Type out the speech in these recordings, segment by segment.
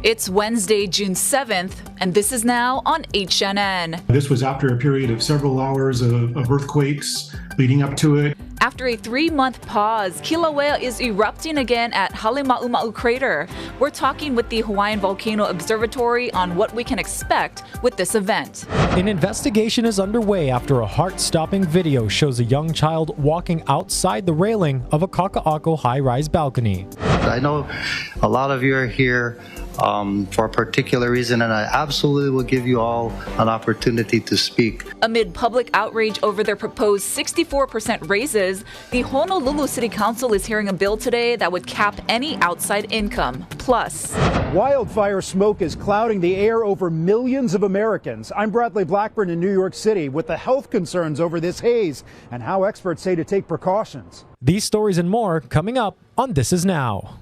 It's Wednesday, June 7th, and this is now on HNN. This was after a period of several hours of earthquakes leading up to it. After a 3-month pause, Kilauea is erupting again at Halemaumau Crater. We're talking with the Hawaiian Volcano Observatory on what we can expect with this event. An investigation is underway after a heart-stopping video shows a young child walking outside the railing of a Kaka'ako high-rise balcony. I know a lot of you are here for a particular reason, and I absolutely will give you all an opportunity to speak. Amid public outrage over their proposed 64% raises, the Honolulu City Council is hearing a bill today that would cap any outside income. Plus, wildfire smoke is clouding the air over millions of Americans. I'm Bradley Blackburn in New York City with the health concerns over this haze and how experts say to take precautions. These stories and more coming up on This Is Now.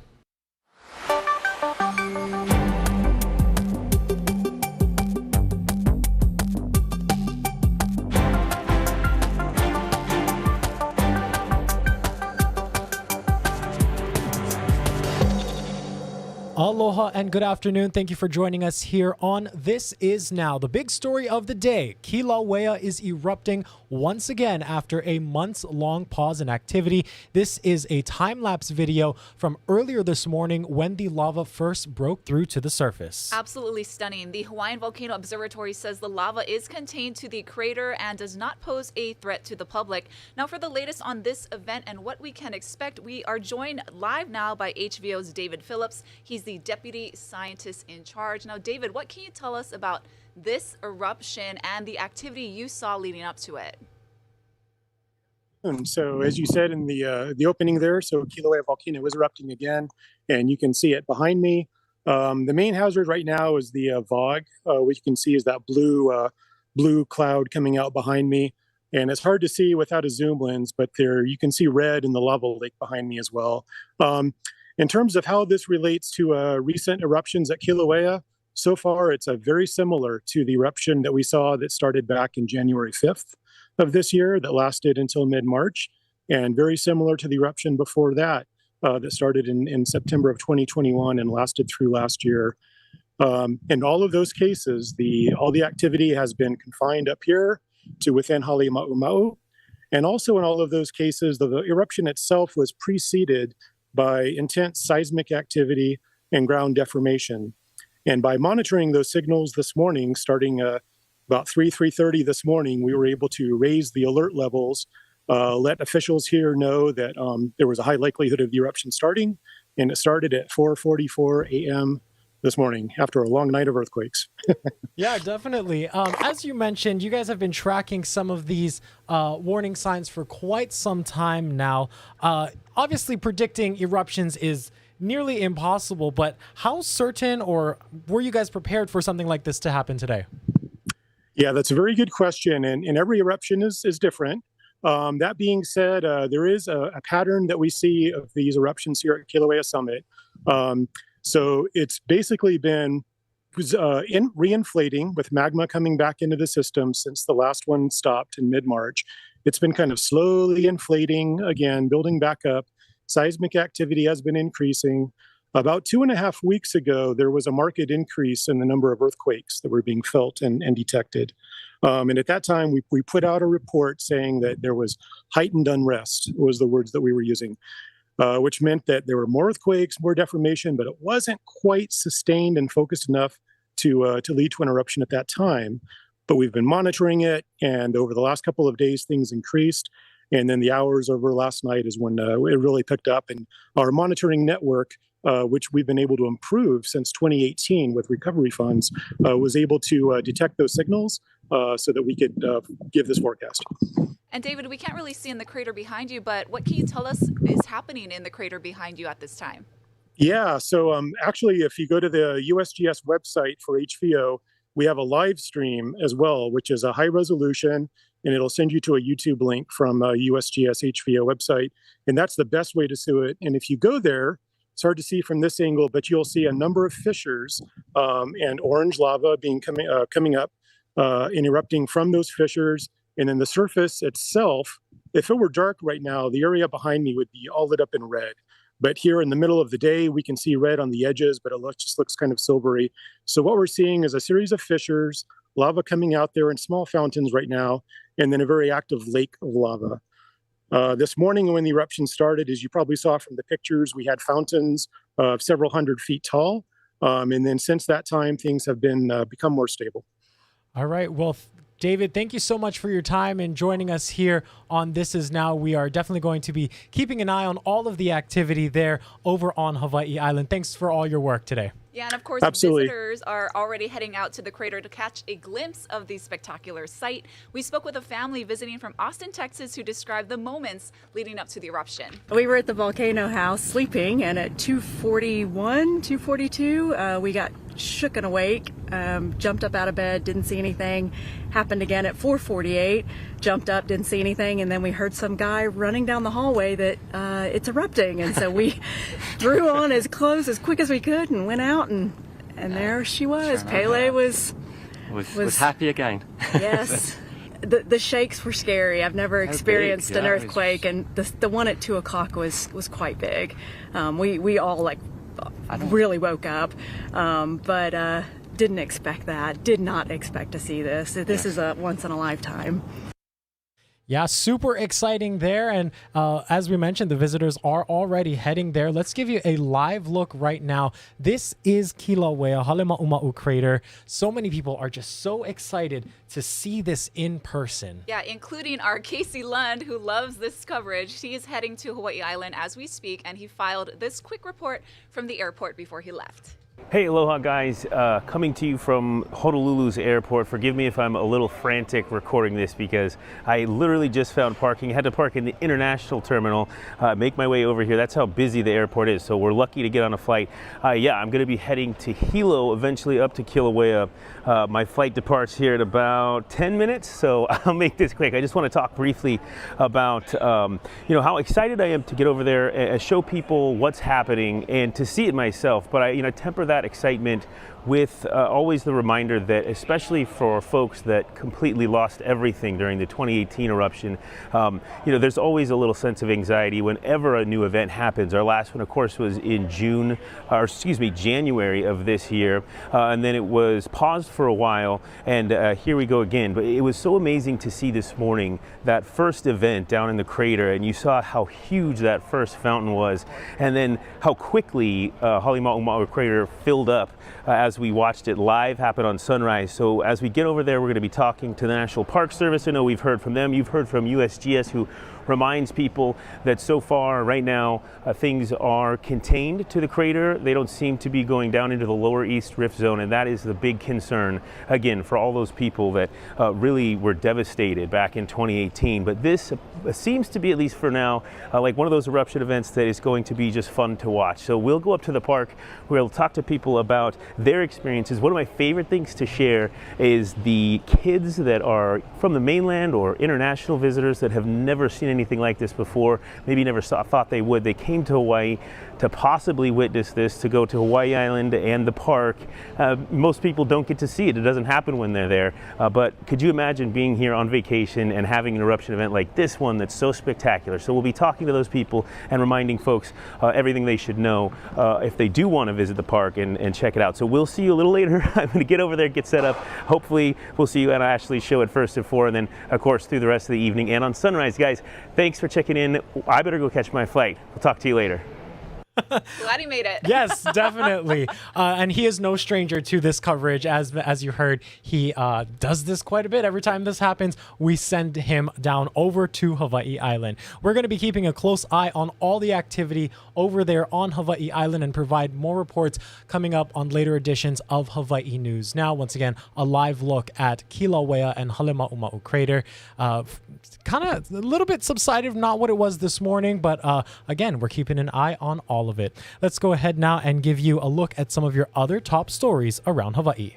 Aloha and good afternoon. Thank you for joining us here on This Is Now. The big story of the day, Kilauea is erupting once again after a months-long pause in activity. This is a time-lapse video from earlier this morning when the lava first broke through to the surface. Absolutely stunning. The Hawaiian Volcano Observatory says the lava is contained to the crater and does not pose a threat to the public. Now, for the latest on this event and what we can expect, we are joined live now by HVO's David Phillips. He's the deputy scientist in charge. Now, David, what can you tell us about this eruption and the activity you saw leading up to it? And so, as you said in the opening there, so Kilauea volcano is erupting again, and you can see it behind me. The main hazard right now is the VOG, which you can see is that blue cloud coming out behind me. And it's hard to see without a zoom lens, but there you can see red in the lava lake behind me as well. In terms of how this relates to recent eruptions at Kilauea, so far it's very similar to the eruption that we saw that started back in January 5th of this year that lasted until mid-March, and very similar to the eruption before that that started in September of 2021 and lasted through last year. In all of those cases, all the activity has been confined up here to within Halemaumau, and also in all of those cases, the eruption itself was preceded by intense seismic activity and ground deformation. And by monitoring those signals this morning, starting about 3:30 this morning, we were able to raise the alert levels, let officials here know that there was a high likelihood of the eruption starting, and it started at 4:44 a.m. this morning after a long night of earthquakes. Yeah, definitely. As you mentioned, you guys have been tracking some of these warning signs for quite some time now. Obviously, predicting eruptions is nearly impossible, but how certain or were you guys prepared for something like this to happen today? Yeah, that's a very good question, and every eruption is different. That being said, there is a pattern that we see of these eruptions here at Kilauea Summit. So it's basically been reinflating with magma coming back into the system since the last one stopped in mid-March. It's been kind of slowly inflating again, building back up. Seismic activity has been increasing. About 2.5 weeks ago, there was a marked increase in the number of earthquakes that were being felt and detected. And at that time, we put out a report saying that there was heightened unrest, was the words that we were using. Which meant that there were more earthquakes, more deformation, but it wasn't quite sustained and focused enough to lead to an eruption at that time. But we've been monitoring it, and over the last couple of days, things increased. And then the hours over last night is when it really picked up. And our monitoring network, which we've been able to improve since 2018 with recovery funds, was able to detect those signals so that we could give this forecast. And David, we can't really see in the crater behind you, but what can you tell us is happening in the crater behind you at this time? Yeah, so actually, if you go to the USGS website for HVO, we have a live stream as well, which is a high resolution, and it'll send you to a YouTube link from USGS HVO website. And that's the best way to see it. And if you go there, it's hard to see from this angle, but you'll see a number of fissures and orange lava coming up and erupting from those fissures. And then the surface itself, if it were dark right now, the area behind me would be all lit up in red. But here in the middle of the day, we can see red on the edges, but just looks kind of silvery. So what we're seeing is a series of fissures, lava coming out there in small fountains right now, and then a very active lake of lava. This morning when the eruption started, as you probably saw from the pictures, we had fountains of several hundred feet tall. And then since that time, things have been become more stable. All right. Well, David, thank you so much for your time and joining us here on This Is Now. We are definitely going to be keeping an eye on all of the activity there over on Hawaii Island. Thanks for all your work today. Yeah, and of course, Absolutely. visitors are already heading out to the crater to catch a glimpse of the spectacular sight. We spoke with a family visiting from Austin, Texas, who described the moments leading up to the eruption. We were at the volcano house sleeping, and at 2:41, 2:42, we got shook and awake, jumped up out of bed, didn't see anything. Happened again at 4:48, jumped up, didn't see anything, and then we heard some guy running down the hallway that it's erupting, and so we threw on his clothes as quick as we could and went out, and there she was. Pele was happy again. Yes. The shakes were scary. I've never experienced an earthquake, and the one at 2 o'clock was quite big. We all really woke up, but didn't expect that. Did not expect to see this. This is a once in a lifetime. Yeah, super exciting there. And as we mentioned, the visitors are already heading there. Let's give you a live look right now. This is Kilauea, Halemaumau Crater. So many people are just so excited to see this in person. Yeah, including our Casey Lund, who loves this coverage. He is heading to Hawaii Island as we speak, and he filed this quick report from the airport before he left. Hey, aloha guys, coming to you from Honolulu's airport. Forgive me if I'm a little frantic recording this because I literally just found parking. I had to park in the international terminal, make my way over here. That's how busy the airport is, so we're lucky to get on a flight. Yeah, I'm gonna be heading to Hilo, eventually up to Kilauea. My flight departs here in about 10 minutes, so I'll make this quick. I just wanna talk briefly about how excited I am to get over there and show people what's happening and to see it myself, but I temper that excitement with always the reminder that, especially for folks that completely lost everything during the 2018 eruption, there's always a little sense of anxiety whenever a new event happens. Our last one, of course, was in January of this year, and then it was paused for a while, and here we go again. But it was so amazing to see this morning that first event down in the crater, and you saw how huge that first fountain was, and then how quickly Halemaumau Crater filled up as we watched it live happen on sunrise. So as we get over there, we're going to be talking to the National Park Service. I know we've heard from them. You've heard from USGS, who reminds people that so far right now things are contained to the crater. They don't seem to be going down into the lower east rift zone, and that is the big concern again for all those people that really were devastated back in 2018. But this seems to be, at least for now, like one of those eruption events that is going to be just fun to watch. So we'll go up to the park, we'll talk to people about their experiences. One of my favorite things to share is the kids that are from the mainland or international visitors that have never seen anything like this before, maybe never thought they would. They came to Hawaii to possibly witness this, to go to Hawaii Island and the park. Most people don't get to see it. It doesn't happen when they're there. But could you imagine being here on vacation and having an eruption event like this one that's so spectacular? So we'll be talking to those people and reminding folks everything they should know if they do want to visit the park and check it out. So we'll see you a little later. I'm going to get over there, get set up. Hopefully we'll see you at Ashley's show at 1st at 4, and then of course through the rest of the evening and on sunrise. Guys, thanks for checking in. I better go catch my flight. We'll talk to you later. Glad he made it. Yes, definitely. And he is no stranger to this coverage. As you heard, he does this quite a bit. Every time this happens, we send him down over to Hawaii Island. We're going to be keeping a close eye on all the activity over there on Hawaii Island and provide more reports coming up on later editions of Hawaii News Now. Once again, a live look at Kilauea and Halemaumau Crater. Kind of a little bit subsided, not what it was this morning, but again, we're keeping an eye on all of it. Let's go ahead now and give you a look at some of your other top stories around Hawaii.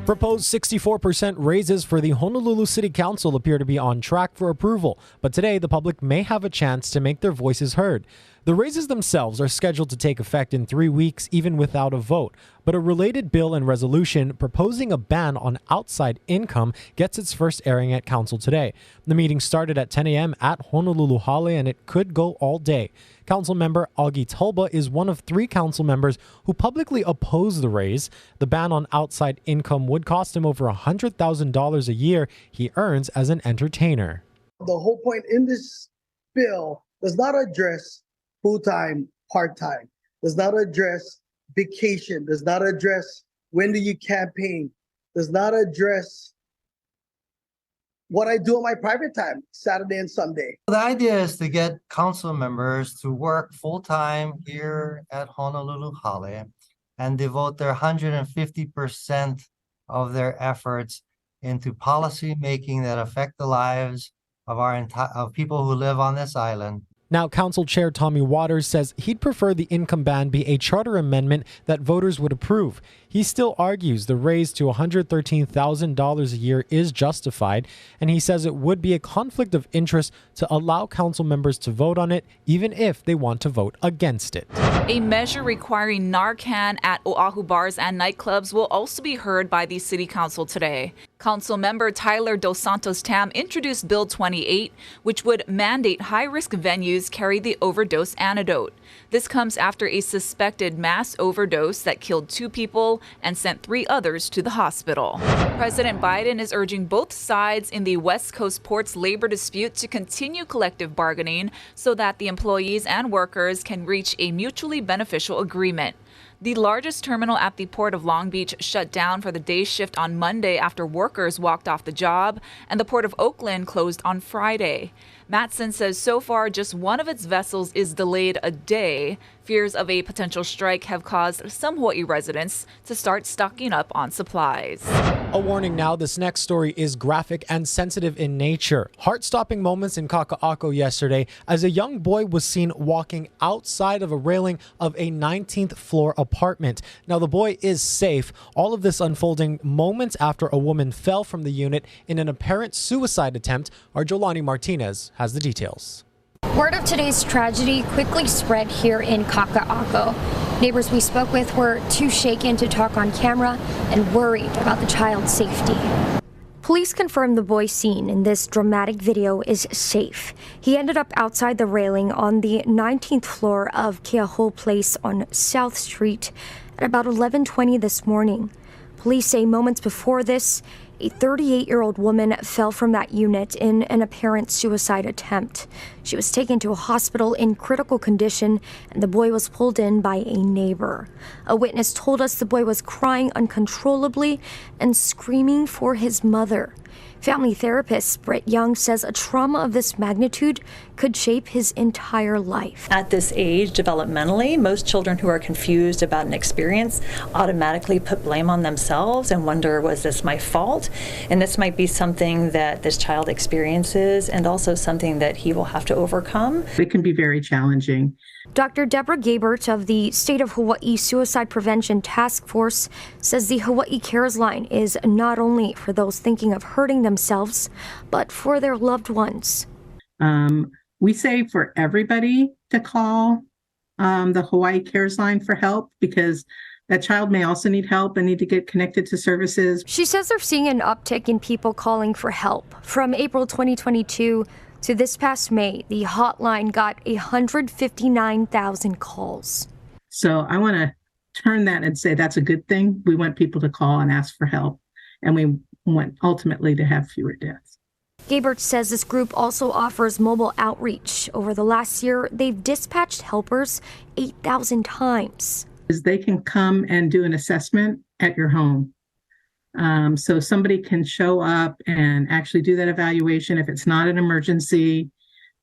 Proposed 64% raises for the Honolulu City Council appear to be on track for approval, but today the public may have a chance to make their voices heard. The raises themselves are scheduled to take effect in 3 weeks, even without a vote. But a related bill and resolution proposing a ban on outside income gets its first airing at council today. The meeting started at 10 a.m. at Honolulu Hale, and it could go all day. Council member Augie Tulba is one of 3 council members who publicly oppose the raise. The ban on outside income would cost him over $100,000 a year he earns as an entertainer. The whole point in this bill does not address full-time, part-time, does not address vacation, does not address when do you campaign, does not address what I do on my private time, Saturday and Sunday. The idea is to get council members to work full-time here at Honolulu Hale and devote their 150% of their efforts into policy making that affect the lives of of people who live on this island. Now, Council Chair Tommy Waters says he'd prefer the income ban be a charter amendment that voters would approve. He still argues the raise to $113,000 a year is justified, and he says it would be a conflict of interest to allow council members to vote on it, even if they want to vote against it. A measure requiring Narcan at Oahu bars and nightclubs will also be heard by the City Council today. Council member Tyler Dos Santos Tam introduced Bill 28, which would mandate high-risk venues carry the overdose antidote. This comes after a suspected mass overdose that killed 2 people and sent 3 others to the hospital. President Biden is urging both sides in the West Coast port's labor dispute to continue collective bargaining so that the employees and workers can reach a mutually beneficial agreement. The largest terminal at the Port of Long Beach shut down for the day shift on Monday after workers walked off the job, and the Port of Oakland closed on Friday. Matson says so far just one of its vessels is delayed a day. Fears of a potential strike have caused some Hawaii residents to start stocking up on supplies. A warning now, this next story is graphic and sensitive in nature. Heart-stopping moments in Kaka'ako yesterday as a young boy was seen walking outside of a railing of a 19th floor apartment. Now, the boy is safe. All of this unfolding moments after a woman fell from the unit in an apparent suicide attempt. Our Jolani Martinez has the details. Word of today's tragedy quickly spread here in Kaka'ako. Neighbors we spoke with were too shaken to talk on camera and worried about the child's safety. Police confirm the boy seen in this dramatic video is safe. He ended up outside the railing on the 19th floor of Keaho Place on South Street at about 11:20 this morning. Police say moments before this, a 38-year-old woman fell from that unit in an apparent suicide attempt. She was taken to a hospital in critical condition, and the boy was pulled in by a neighbor. A witness told us the boy was crying uncontrollably and screaming for his mother. Family therapist Britt Young says a trauma of this magnitude could shape his entire life. At this age, developmentally, most children who are confused about an experience automatically put blame on themselves and wonder, was this my fault? And this might be something that this child experiences and also something that he will have to overcome. It can be very challenging. Dr. Deborah Gabert of the State of Hawaii Suicide Prevention Task Force says the Hawaii Cares Line is not only for those thinking of hurting themselves, but for their loved ones. We say for everybody to call the Hawaii Cares Line for help because that child may also need help and need to get connected to services. She says they're seeing an uptick in people calling for help. From April 2022 to this past May, the hotline got 159,000 calls. So I want to turn that and say that's a good thing. We want people to call and ask for help, and we want ultimately to have fewer deaths. Gabert says this group also offers mobile outreach. Over the last year, they've dispatched helpers 8,000 times. They can come and do an assessment at your home. So somebody can show up and actually do that evaluation if it's not an emergency.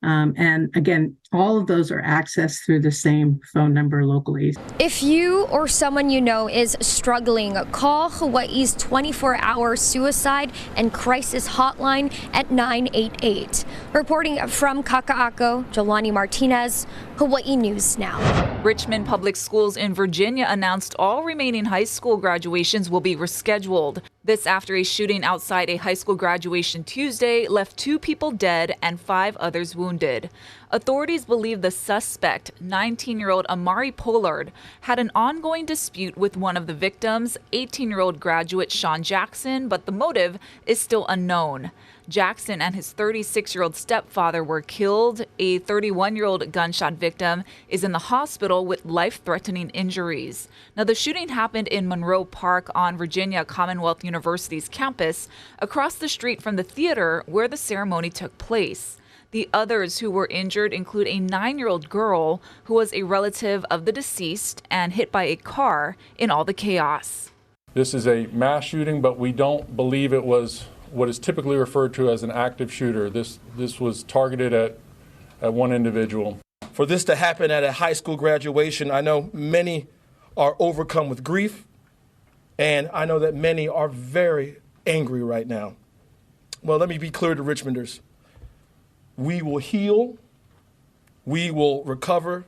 And again, all of those are accessed through the same phone number locally. If you or someone you know is struggling, call Hawaii's 24-hour suicide and crisis hotline at 988. Reporting from Kaka'ako, Jolani Martinez, Hawaii News Now. Richmond Public Schools in Virginia announced all remaining high school graduations will be rescheduled. This after a shooting outside a high school graduation Tuesday left 2 people dead and 5 others wounded. Authorities believe the suspect, 19-year-old Amari Pollard, had an ongoing dispute with one of the victims, 18-year-old graduate Sean Jackson, but the motive is still unknown. Jackson and his 36-year-old stepfather were killed. A 31-year-old gunshot victim is in the hospital with life-threatening injuries. Now, the shooting happened in Monroe Park on Virginia Commonwealth University's campus, across the street from the theater where the ceremony took place. The others who were injured include a 9-year-old girl who was a relative of the deceased and hit by a car in all the chaos. This is a mass shooting, but we don't believe it was what is typically referred to as an active shooter. This was targeted at one individual. For this to happen at a high school graduation, I know many are overcome with grief, and I know that many are very angry right now. Well, let me be clear to Richmonders. We will heal, we will recover,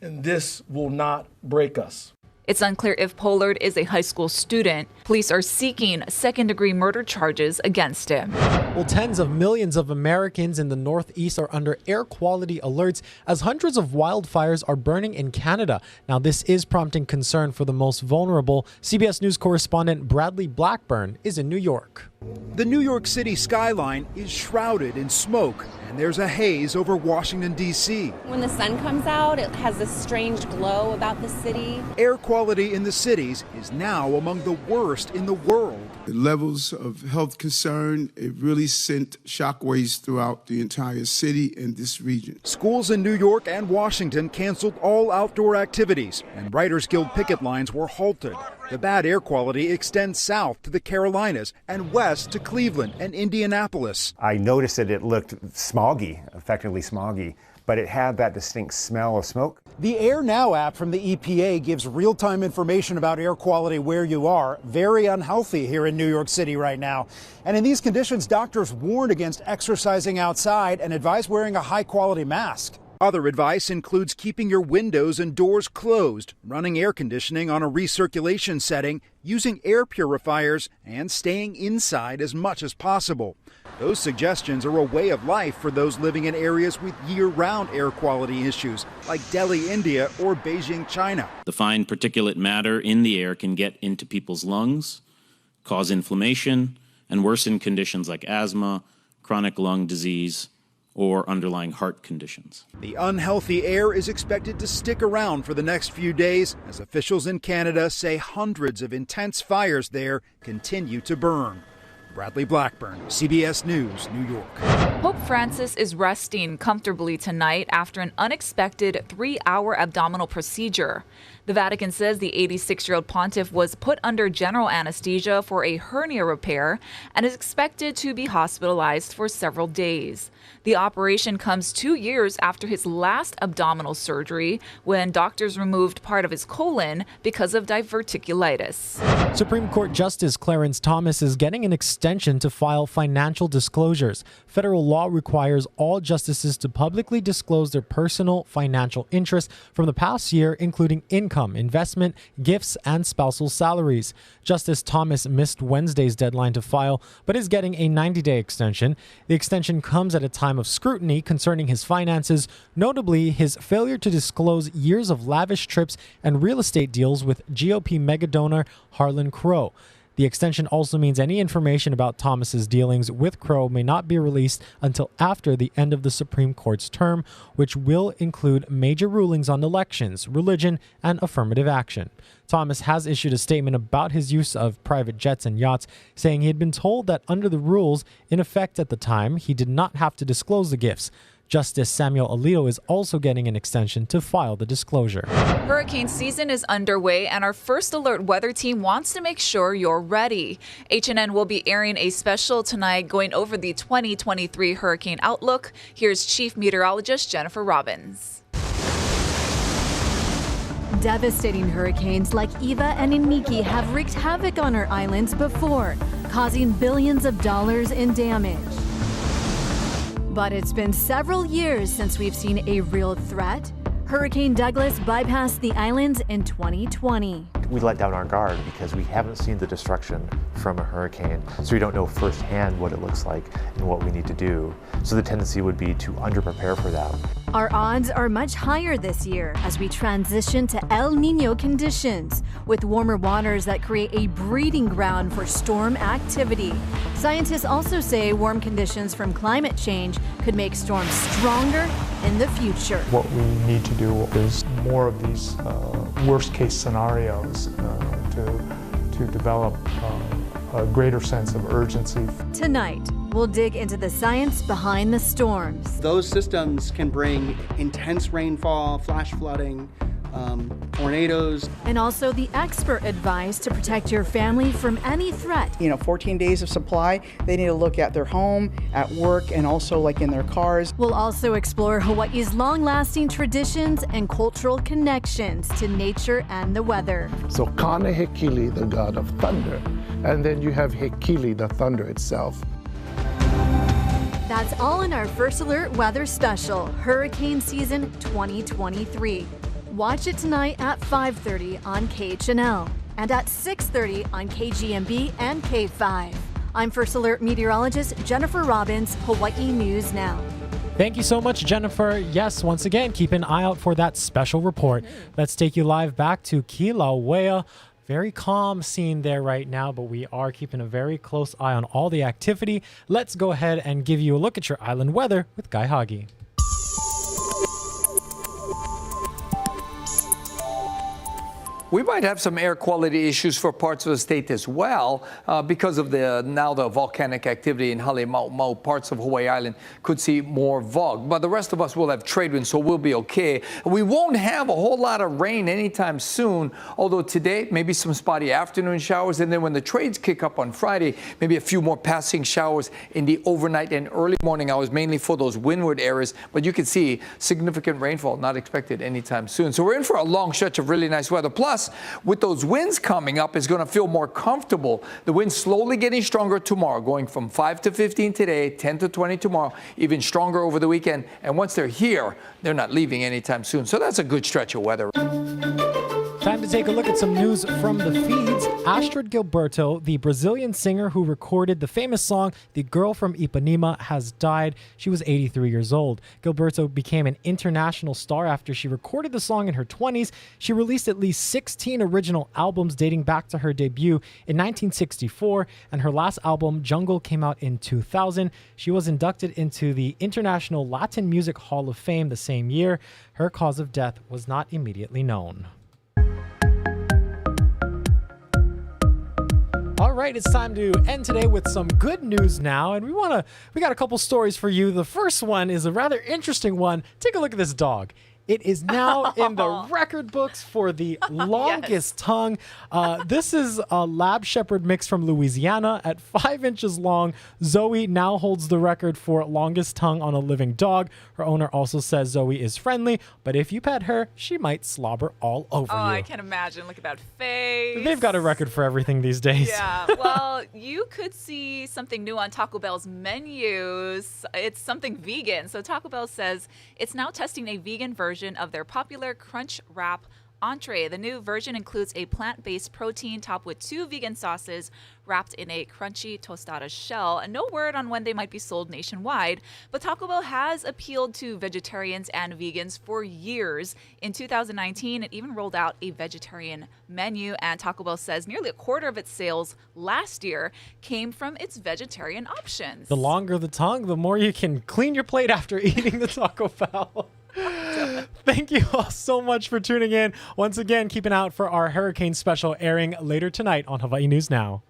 and this will not break us. It's unclear if Pollard is a high school student. Police are seeking second-degree murder charges against him. Well, tens of millions of Americans in the Northeast are under air quality alerts as hundreds of wildfires are burning in Canada. Now, this is prompting concern for the most vulnerable. CBS News correspondent Bradley Blackburn is in New York. The New York City skyline is shrouded in smoke, and there's a haze over Washington, D.C. When the sun comes out, it has this strange glow about the city. Air quality in the cities is now among the worst in the world. The levels of health concern, it really sent shockwaves throughout the entire city and this region. Schools in New York and Washington canceled all outdoor activities, and Writers Guild picket lines were halted. The bad air quality extends south to the Carolinas and west to Cleveland and Indianapolis. I noticed that it looked smoggy, effectively smoggy, but it had that distinct smell of smoke. The Air Now app from the EPA gives real-time information about air quality where you are. Very unhealthy here in New York City right now. And in these conditions, doctors warn against exercising outside and advise wearing a high-quality mask. Other advice includes keeping your windows and doors closed, running air conditioning on a recirculation setting, using air purifiers, and staying inside as much as possible. Those suggestions are a way of life for those living in areas with year-round air quality issues, like Delhi, India, or Beijing, China. The fine particulate matter in the air can get into people's lungs, cause inflammation, and worsen conditions like asthma, chronic lung disease, or underlying heart conditions. The unhealthy air is expected to stick around for the next few days as officials in Canada say hundreds of intense fires there continue to burn. Bradley Blackburn, CBS News, New York. Pope Francis is resting comfortably tonight after an unexpected 3-hour abdominal procedure. The Vatican says the 86-year-old pontiff was put under general anesthesia for a hernia repair and is expected to be hospitalized for several days. The operation comes 2 years after his last abdominal surgery, when doctors removed part of his colon because of diverticulitis. Supreme Court Justice Clarence Thomas is getting an extension to file financial disclosures. Federal law requires all justices to publicly disclose their personal financial interests from the past year, including income, investment, gifts, and spousal salaries. Justice Thomas missed Wednesday's deadline to file, but is getting a 90-day extension. The extension comes at a time of scrutiny concerning his finances, notably his failure to disclose years of lavish trips and real estate deals with GOP megadonor Harlan Crow. The extension also means any information about Thomas's dealings with Crow may not be released until after the end of the Supreme Court's term, which will include major rulings on elections, religion, and affirmative action. Thomas has issued a statement about his use of private jets and yachts, saying he had been told that under the rules in effect at the time, he did not have to disclose the gifts. Justice Samuel Alito is also getting an extension to file the disclosure. Hurricane season is underway, and our First Alert weather team wants to make sure you're ready. HNN will be airing a special tonight going over the 2023 hurricane outlook. Here's Chief Meteorologist Jennifer Robbins. Devastating hurricanes like Eva and Iniki have wreaked havoc on our islands before, causing billions of dollars in damage. But it's been several years since we've seen a real threat. Hurricane Douglas bypassed the islands in 2020. We let down our guard because we haven't seen the destruction from a hurricane, so we don't know firsthand what it looks like and what we need to do. So the tendency would be to under-prepare for that. Our odds are much higher this year as we transition to El Nino conditions, with warmer waters that create a breeding ground for storm activity. Scientists also say warm conditions from climate change could make storms stronger in the future. What we need to do is more of these worst-case scenarios to develop a greater sense of urgency. Tonight, we'll dig into the science behind the storms. Those systems can bring intense rainfall, flash flooding, tornadoes. And also the expert advice to protect your family from any threat. 14 days of supply. They need to look at their home, at work, and also like in their cars. We'll also explore Hawaii's long-lasting traditions and cultural connections to nature and the weather. So Kane Hekili, the god of thunder, and then you have Hekili, the thunder itself. That's all in our First Alert Weather Special, Hurricane Season 2023. Watch it tonight at 5:30 on KHNL and at 6:30 on KGMB and K5. I'm First Alert meteorologist Jennifer Robbins, Hawaii News Now. Thank you so much, Jennifer. Yes, once again, keep an eye out for that special report. Let's take you live back to Kilauea. Very calm scene there right now, but we are keeping a very close eye on all the activity. Let's go ahead and give you a look at your island weather with Guy Hagi. We might have some air quality issues for parts of the state as well because of the volcanic activity in Halemaumau. Parts of Hawaii Island could see more fog, but the rest of us will have trade winds, so we'll be okay. We won't have a whole lot of rain anytime soon, although today maybe some spotty afternoon showers, and then when the trades kick up on Friday, maybe a few more passing showers in the overnight and early morning hours, mainly for those windward areas, but you can see significant rainfall not expected anytime soon. So we're in for a long stretch of really nice weather. Plus, with those winds coming up, it's going to feel more comfortable. The winds slowly getting stronger tomorrow, going from 5 to 15 today, 10 to 20 tomorrow, even stronger over the weekend. And once they're here, they're not leaving anytime soon. So that's a good stretch of weather. Time to take a look at some news from the feeds. Astrid Gilberto, the Brazilian singer who recorded the famous song The Girl from Ipanema, has died. She was 83 years old. Gilberto became an international star after she recorded the song in her 20s. She released at least 16 original albums dating back to her debut in 1964, and her last album, Jungle, came out in 2000. She was inducted into the International Latin Music Hall of Fame the same year. Her cause of death was not immediately known. All right, it's time to end today with some good news now, and we got a couple stories for you. The first one is a rather interesting one. Take a look at this dog. It is now in the record books for the longest tongue. This is a Lab Shepherd mix from Louisiana at 5 inches long. Zoe now holds the record for longest tongue on a living dog. Her owner also says Zoe is friendly, but if you pet her, she might slobber all over you. I can imagine. Look at that face. They've got a record for everything these days. Yeah. Well, you could see something new on Taco Bell's menus. It's something vegan. So Taco Bell says it's now testing a vegan version of their popular Crunch Wrap entree. The new version includes a plant-based protein topped with 2 vegan sauces wrapped in a crunchy tostada shell. And no word on when they might be sold nationwide, but Taco Bell has appealed to vegetarians and vegans for years. In 2019, it even rolled out a vegetarian menu, and Taco Bell says nearly a quarter of its sales last year came from its vegetarian options. The longer the tongue, the more you can clean your plate after eating the Taco Bell. Thank you all so much for tuning in. Once again, keep an eye out for our hurricane special airing later tonight on Hawaii News Now.